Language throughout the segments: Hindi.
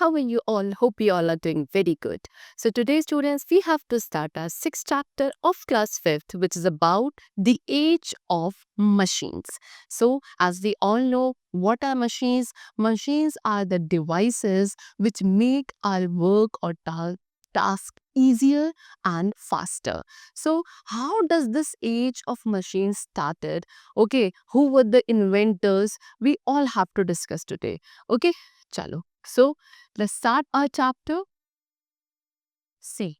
How are you all? Hope you all are doing very good. So today, students, we have to start our sixth chapter of class fifth, which is about the age of machines. So, as we all know, what are machines? Machines are the devices which make our work or task easier and faster. So, how does this age of machines started? Okay, who were the inventors? We all have to discuss today. Okay, chalo. So let's start our chapter. See,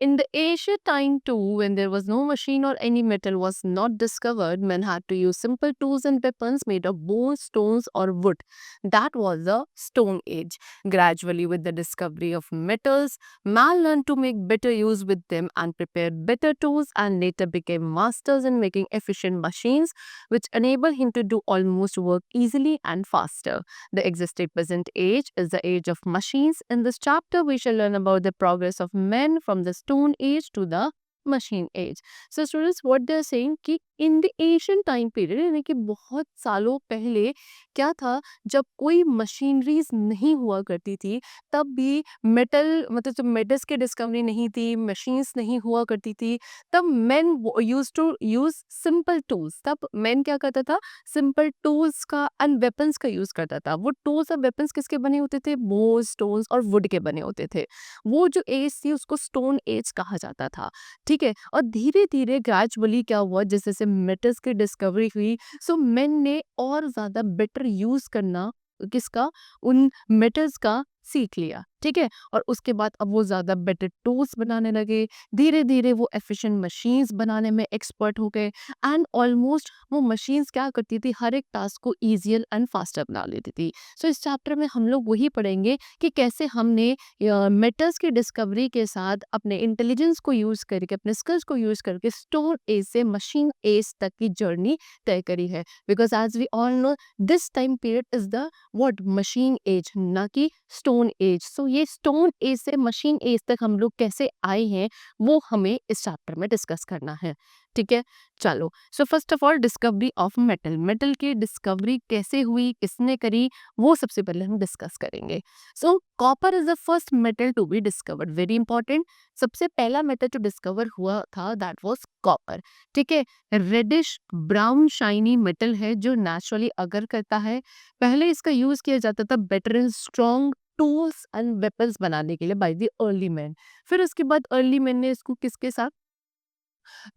in the ancient time too, when there was no machine or any metal was not discovered, men had to use simple tools and weapons made of bones, stones, or wood. That was the Stone Age. Gradually, with the discovery of metals, man learned to make better use with them and prepared better tools, and later became masters in making efficient machines, which enable him to do almost work easily and faster. The existing present age is the age of machines. In this chapter, we shall learn about the progress of men from the Stone Age to the machine age. So students, what they are saying कि in the ancient time period, यानी कि बहुत सालों पहले क्या था, जब कोई मशीनरीज नहीं हुआ करती थी, तब भी मेटल मतलब जब मेटल्स की डिस्कवरी नहीं थी, मशीन्स नहीं हुआ करती थी, तब man use to use simple tools. तब मेन क्या करता था, सिंपल टूल्स का एंड वेपन्स का यूज करता था. वो टूल्स और वेपन्स किसके बने होते थे, बोन्स, स्टोन्स और वुड के बने होते थे. वो जो एज थी उसको स्टोन एज कहा जाता था. ठीक है, और धीरे धीरे ग्रेजुअली क्या हुआ, जैसे जैसे मेटल्स की डिस्कवरी हुई, सो मेन ने और ज्यादा बेटर यूज करना किसका, उन मेटल्स का सीख लिया. ठीक है, और उसके बाद अब वो ज्यादा बेटर टूल्स बनाने लगे. धीरे धीरे वो एफिशिएंट मशीन्स बनाने में एक्सपर्ट हो गए. एंड ऑलमोस्ट वो मशीन्स क्या करती थी, हर एक टास्क को इजियर एंड फास्टर बना लेती थी. सो इस चैप्टर में हम लोग वही पढ़ेंगे कि कैसे हमने मेटल्स की डिस्कवरी के साथ अपने इंटेलिजेंस को यूज करके, अपने स्किल्स को यूज करके स्टोन एज से मशीन एज तक की जर्नी तय करी है. Because as we all know, this time period is the what, machine age, ना कि स्टोन एज. सो ये स्टोन एज से मशीन एज तक हम लोग कैसे आए हैं, वो हमें इस चैप्टर में डिस्कस करना है. ठीक है, चलो. So first of all, discovery of metal. Metal की डिस्कवरी कैसे हुई, किसने करी, वो सबसे पहले हम डिस्कस करेंगे. So copper is the first metal to be discovered. Very important. सबसे पहला मेटल जो डिस्कवर हुआ था, दैट वाज कॉपर. ठीक है, रेडिश ब्राउन शाइनी मेटल है जो नेचुरली अगर करता है. पहले इसका यूज किया जाता था better and strong tools and weapons बनाने के लिए बाय द अर्ली मैन. फिर उसके बाद अर्ली मैन ने इसको किसके साथ,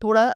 थोड़ा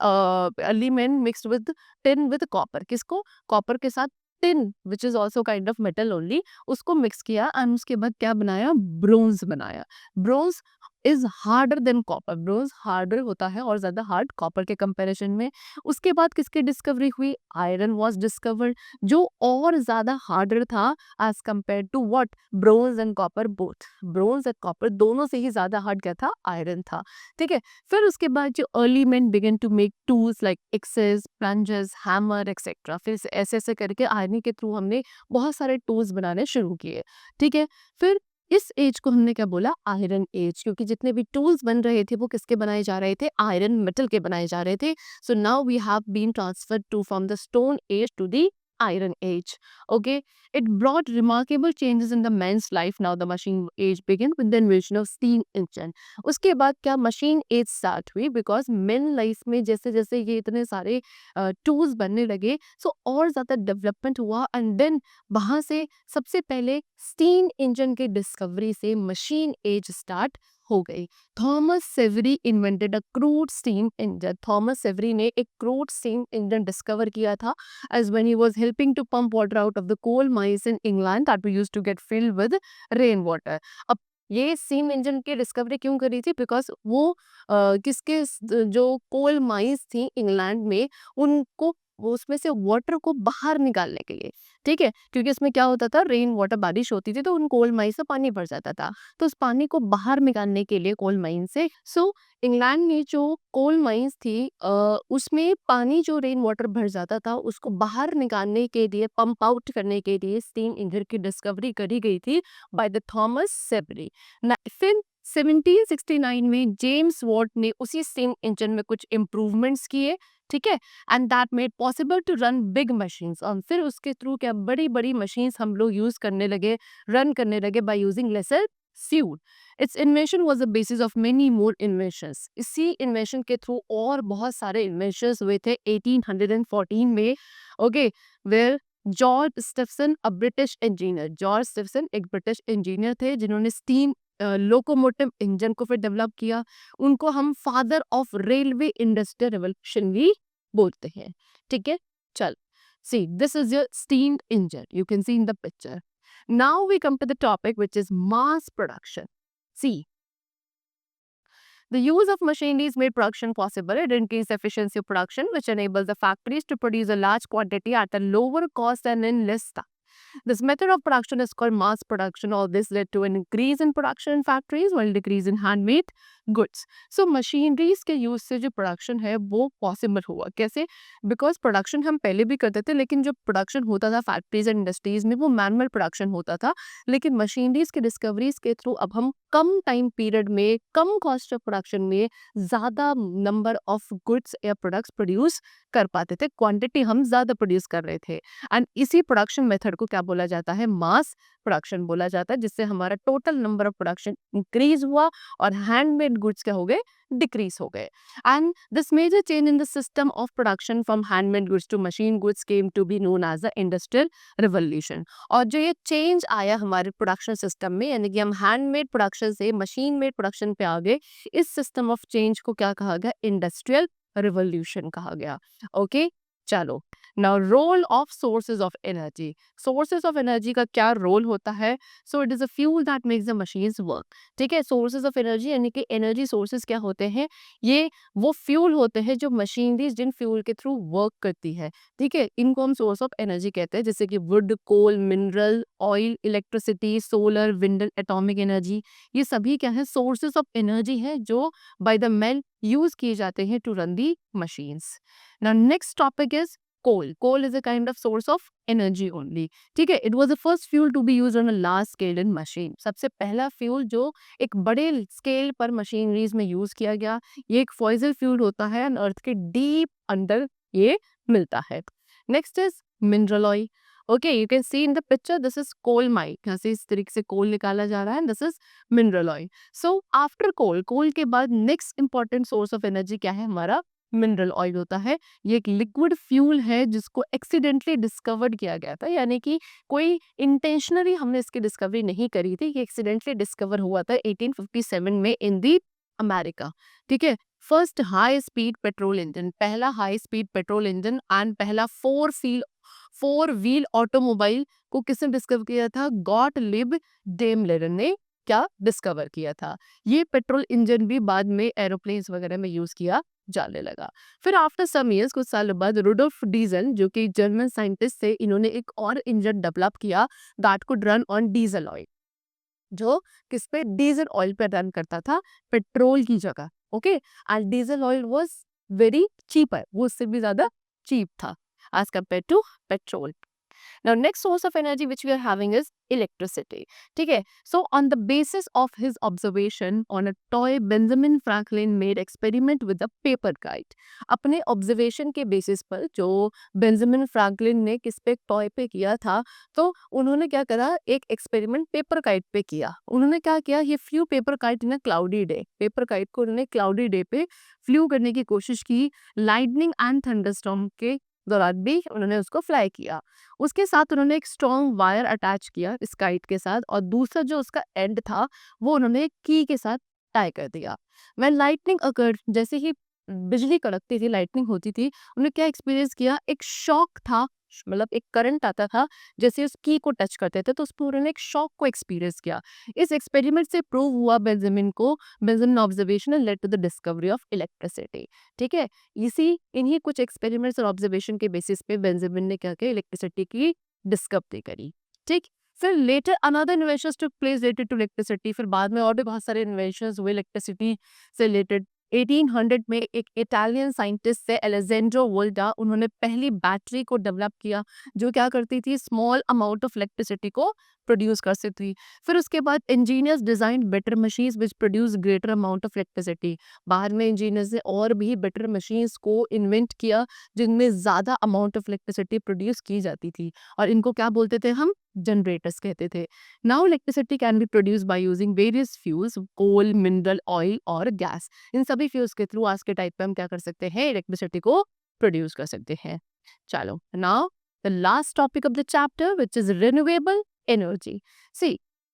early man mixed with tin with copper. किसको, कॉपर के साथ tin which is also kind of metal only, उसको मिक्स किया एंड उसके बाद क्या बनाया, ब्रोंज बनाया. Bronze is harder than copper. Bronze harder होता है और ज्यादा हार्ड कॉपर के कंपैरिजन में. उसके बाद किसकी डिस्कवरी हुई, आयरन वॉज डिस्कवर्ड, जो और ज्यादा हार्डर था as compare to what, bronze and copper both. Bronze and copper दोनों से ही ज्यादा हार्ड क्या था, आयरन था. ठीक है, फिर उसके बाद जो early man began to make tools like axes, plungers, hammer etcetera. फिर ऐसे ऐसे करके आयरन के थ्रू हमने बहुत सारे टूल्स बनाने शुरू किए. ठीक है, फिर इस एज को हमने क्या बोला, आयरन एज, क्योंकि जितने भी टूल्स बन रहे थे वो किसके बनाए जा रहे थे, आयरन मेटल के बनाए जा रहे थे. So now we have been transferred to from the stone age to the iron age. Okay, it brought remarkable changes in the man's life. Now the machine age began with the invention of steam engine. उसके बाद क्या, मशीन एज स्टार्ट हुई. बिकॉज मेन लाइफ में जैसे जैसे ये इतने सारे टूल्स बनने लगे, सो और ज़्यादा डेवलपमेंट हुआ. एंड देन वहाँ से सबसे पहले स्टीम इंजन की डिस्कवरी से मशीन एज स्टार्ट हो गई. Thomas Savery invented a crude steam engine. Thomas Savery ने एक क्रूड स्टीम इंजन डिस्कवर किया था as when he was helping to pump water out of the coal mines in England that we used to get filled with rainwater. अब ये स्टीम इंजन की डिस्कवरी क्यों करी थी, बिकॉज वो जो कोल माइंस थी इंग्लैंड में, उनको वो उसमें से वाटर को बाहर निकालने के लिए. ठीक है, क्योंकि इसमें क्या होता था, रेन वाटर, बारिश होती थी तो उन कोल माइंस से पानी भर जाता था. तो उस पानी को बाहर निकालने के लिए कोल माइन से, सो इंग्लैंड में जो कोल माइंस थी उसमें पानी जो रेन वाटर भर जाता था उसको बाहर निकालने के लिए, पंप आउट करने के लिए स्टीम इंजन की डिस्कवरी करी गई थी बाय द थॉमस सेवरी. फिर 1769 में जेम्स वॉट ने उसी स्टीम इंजन में कुछ इम्प्रूवमेंट्स किए. ठीक है, and that made possible to run big machines, और फिर उसके थ्रू क्या बड़ी बड़ी मशीन्स हम लोग यूज करने लगे, रन करने लगे by using lesser fuel. Its invention was the basis of many more inventions. इसी इन्वेंशन के थ्रू और बहुत सारे इन्वेंशंस हुए थे 1814 में. Okay, where George Stephenson, a British engineer, George Stephenson एक ब्रिटिश इंजीनियर थे जिन्होंने स्टीम लोकोमोटिव इंजन को फिर डेवलप किया. उनको हम father of railway industrial revolution भी बोलते हैं. ठीक है, चल, see this is your steam engine, you can see in the picture. Now we come to the topic which is mass production. See, the use of machineries made production possible. It increased efficiency of production, which enables the factories to produce a large quantity at a lower cost and in less time. This method of production is called mass production. All this led to an increase in production in factories while decrease in handmade goods. So machineries के यूज से जो प्रोडक्शन है वो पॉसिबल हुआ. कैसे? बिकॉज प्रोडक्शन हम पहले भी करते थे, लेकिन जो प्रोडक्शन होता था फैक्ट्रीज एंड इंडस्ट्रीज में वो मैनुअल प्रोडक्शन होता था. लेकिन मशीनरीज के डिस्कवरीज के थ्रू अब हम कम टाइम पीरियड में, कम कॉस्ट ऑफ प्रोडक्शन में ज़्यादा नंबर ऑफ गुड्स या प्रोडक्ट्स प्रोड्यूस कर पाते थे. क्वांटिटी हम ज़्यादा प्रोड्यूस कर रहे थे. एंड इसी प्रोडक्शन मेथड को क्या बोला जाता है? मास प्रोडक्शन बोला जाता है, जिससे हमारा total number of production increase हुआ और हैंडमेड गुड्स क्या हो गए? डिक्रीज हो गए. And this major change in the system of production from handmade goods to machine goods came to be known as the industrial revolution. और जो ये चेंज आया हमारे प्रोडक्शन सिस्टम में, यानी कि हम हैंडमेड प्रोडक्शन से मशीन मेड प्रोडक्शन पे आ गए, इस सिस्टम ऑफ चेंज को क्या कहा गया? इंडस्ट्रियल रिवॉल्यूशन कहा गया. ओके, चलो, now role of sources of energy. Sources of energy का क्या रोल होता है? So it is a fuel that makes the machines work. ठीक है, सोर्सेज ऑफ एनर्जी यानी कि एनर्जी सोर्सेज क्या होते हैं? ये वो फ्यूल होते हैं जो मशीनरीज जिन फ्यूल के थ्रू वर्क करती है. ठीक है, इनको हम सोर्स ऑफ एनर्जी कहते हैं, जैसे कि wood, coal, mineral oil, electricity, solar, wind, atomic energy. ये सभी क्या है? सोर्सेज ऑफ एनर्जी है जो बाय द मैन यूज किए जाते हैं to run the machines. Now next topic is coal. Coal is a kind of source of energy only. ठीक है, it was the first fuel to be used on a large scale in machine. सबसे पहला फ्यूल जो एक बड़े स्केल पर मशीनरीज में यूज किया गया. ये एक फॉसिल फ्यूल होता है और अर्थ के डीप अंदर ये मिलता है. Next is mineral oil. Okay, you can see in the picture, this is coal mine. यहाँ से इस तरीके से कोल निकाला जा रहा है. This is mineral oil. So after coal, coal के बाद next important source of energy क्या है? हमारा मिनरल ऑयल होता है. ये एक लिक्विड फ्यूल है जिसको एक्सीडेंटली डिस्कवर्ड किया गया था, यानी कि कोई इंटेंशनली हमने इसकी डिस्कवरी नहीं करी थी. ये एक्सीडेंटली डिस्कवर हुआ था 1857 में इन दी अमेरिका. ठीक है, first high speed petrol engine, पहला high speed petrol engine and पहला फोर व्हील ऑटोमोबाइल को किसने डिस्कवर किया था? गॉटलिब डेमलर ने क्या डिस्कवर किया था. ये पेट्रोल इंजन भी बाद में एरोप्लेन्स वगैरह में यूज किया जाने लगा. फिर आफ्टर सम इयर्स, कुछ सालों बाद, रुडोल्फ डीजल जो कि जर्मन साइंटिस्ट थे, इन्होंने एक और इंजन डेवलप किया that could run on diesel oil, जो किस पे? डीजल ऑयल पे रन करता था, पेट्रोल की जगह. Okay, and diesel oil was very cheaper, वो उससे भी ज्यादा चीप था as compare to petrol. Now, next source of energy which we are having is electricity. ठीक है, so on the basis of his observation on a toy, Benjamin Franklin made experiment with a paper kite. अपने observation के basis पर जो बेंजामिन फ्रैंकलिन ने किस पे? टॉय पे किया था. तो उन्होंने क्या करा? एक एक्सपेरिमेंट पेपर काइट पे किया. उन्होंने क्या किया? ये flu paper kite in a cloudy day. Paper kite को उन्होंने क्लाउडी डे पे फ्लू करने की कोशिश की. लाइटनिंग एंड थंडरस्टॉर्म के दौरान भी उन्होंने उसको फ्लाई किया. उसके साथ उन्होंने एक स्ट्रॉन्ग वायर अटैच किया इस काइट के साथ, और दूसरा जो उसका एंड था वो उन्होंने की के साथ टाई कर दिया. व्हेन लाइटनिंग अकर्ड, जैसे ही बिजली कड़कती थी, लाइटनिंग होती थी, उन्होंने क्या एक्सपीरियंस किया? एक शॉक था, मतलब एक करंट आता था जैसे उस की को टच करते थे, तो उस पर उन्होंने एक शॉक को एक्सपीरियंस किया. इस एक्सपेरिमेंट से प्रूव हुआ Benjamin observation led to the discovery of electricity. ठीक है, इन्हीं कुछ एक्सपेरिमेंट्स और ऑब्जर्वेशन के बेसिस पे बेंजामिन ने क्या किया? इलेक्ट्रिसिटी की डिस्कवरी करी. ठीक, फिर later another inventions took place related to electricity. फिर बाद में और भी बहुत सारे इन्वेंशंस हुए इलेक्ट्रिसिटी से रिलेटेड. 1800 में एक इटालियन साइंटिस्ट से एलेजेंड्रो वोल्टा, उन्होंने पहली बैटरी को डेवलप किया जो क्या करती थी, स्मॉल अमाउंट ऑफ इलेक्ट्रिसिटी को प्रोड्यूस कर सकती थी। फिर उसके बाद engineers design better machines which produce greater amount of electricity. बाद में इंजीनियर्स ने और भी बेटर मशीन्स को इन्वेंट किया जिनमें ज़्यादा अमाउंट ऑफ इलेक्ट्रिसिटी प्रोड्यूस की जाती थी, और इनको क्या बोलते थे हम, जनरेटर्स कहते थे। Now electricity can be produce by using various fuels, coal, mineral oil और गैस। इन सभी फ्यूल्स के थ्रू आज के टाइप पे हम क्या कर सकते हैं, इलेक्ट्रिसिटी को प्रोड्यूस कर सकते हैं। चलो, now the last topic of the chapter which is renewable energy. See,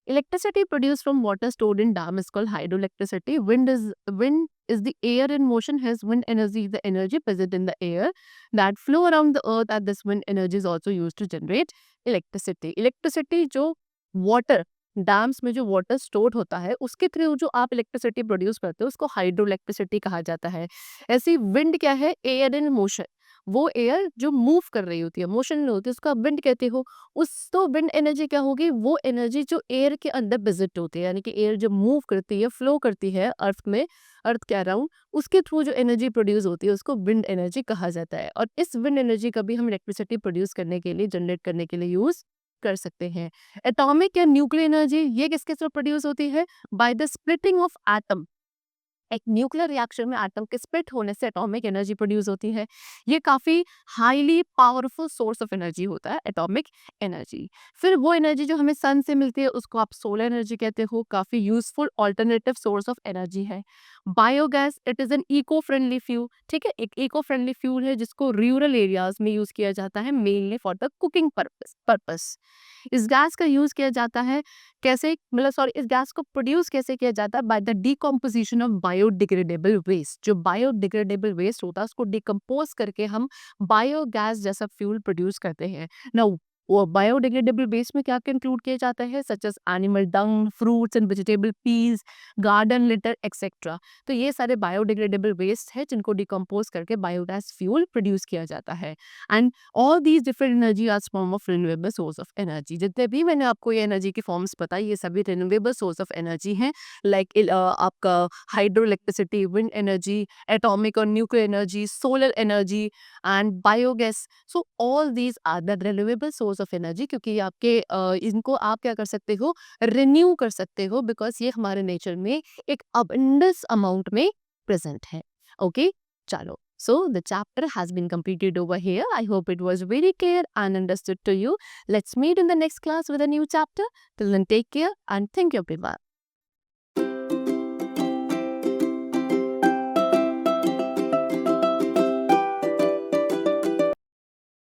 electricity produced from water stored in dam is called hydroelectricity. Wind is the air in motion. Hence, wind energy is the energy present in the air that flow around the earth. And this wind energy is also used to generate electricity. Electricity जो water डैम्स में जो वाटर स्टोर होता है उसके थ्रू जो आप इलेक्ट्रिसिटी प्रोड्यूस करते हो उसको हाइड्रो इलेक्ट्रिसिटी कहा जाता है। ऐसी विंड क्या है, एयर इन मोशन, वो एयर जो मूव कर रही होती है, मोशन में होती है, उसका विंड कहते हो। उस तो विंड एनर्जी क्या होगी, वो एनर्जी जो एयर के अंदर विजिट होती है, यानी कि एयर जब मूव करती है, फ्लो करती है अर्थ में, अर्थ के अराउंड, उसके थ्रू जो एनर्जी प्रोड्यूस होती है उसको विंड एनर्जी कहा जाता है। और इस विंड एनर्जी का भी हम इलेक्ट्रिसिटी प्रोड्यूस करने के लिए, जनरेट करने के लिए यूज कर सकते हैं। एटॉमिक या न्यूक्लियर एनर्जी ये किसके थ्रू प्रोड्यूस होती है, by the splitting of atom. एक न्यूक्लियर रिएक्शन में एटम के स्प्लिट होने से एटॉमिक एनर्जी प्रोड्यूस होती है। ये काफ़ी highly powerful source of energy होता है एटॉमिक एनर्जी। फिर वो एनर्जी जो हमें सन से मिलती है उसको आप सोलर एनर्जी कहते हो, काफ़ी useful alternative source of energy है। Biogas, it is an eco friendly fuel, ठीक है, एक इको फ्रेंडली फ्यूल है जिसको रूरल एरियाज में यूज़ किया जाता है, mainly for the cooking purpose. इस गैस का यूज़ किया जाता है कैसे, मतलब सॉरी, इस गैस को प्रोड्यूस कैसे किया जाता है, by the decomposition of biodegradable waste. जो बायोडिग्रेडेबल वेस्ट होता है उसको डिकम्पोज करके हम बायोगैस जैसा फ्यूल प्रोड्यूस करते हैं। नाउ वो बायोडिग्रेडेबल वेस्ट में क्या क्या इंक्लूड किया जाता है, such as animal dung, fruits and vegetable piece, garden litter etcetera. तो ये सारे बायोडिग्रेडेबल वेस्ट है जिनको डिकम्पोज करके बायोगैस फ्यूल प्रोड्यूस किया जाता है। And all these different energy are form of renewable source of energy. जितने भी मैंने आपको ये एनर्जी के फॉर्म्स बताई ये सभी रिन्यूएबल सोर्स ऑफ एनर्जी हैं, लाइक आपका hydro electricity, wind energy, atomic और nuclear energy, solar energy and biogas. So all these are the renewable source of energy, क्योंकि ये आपके इनको आप क्या कर सकते हो, रिन्यू कर सकते हो, बिकॉज ये हमारे नेचर में एक अबंडेंस अमाउंट में प्रेजेंट है। ओके, चलो, so the chapter has been completed over here. I hope it was very clear and understood to you. Let's meet in the next class with a new chapter. Till then, take care and thank you everyone.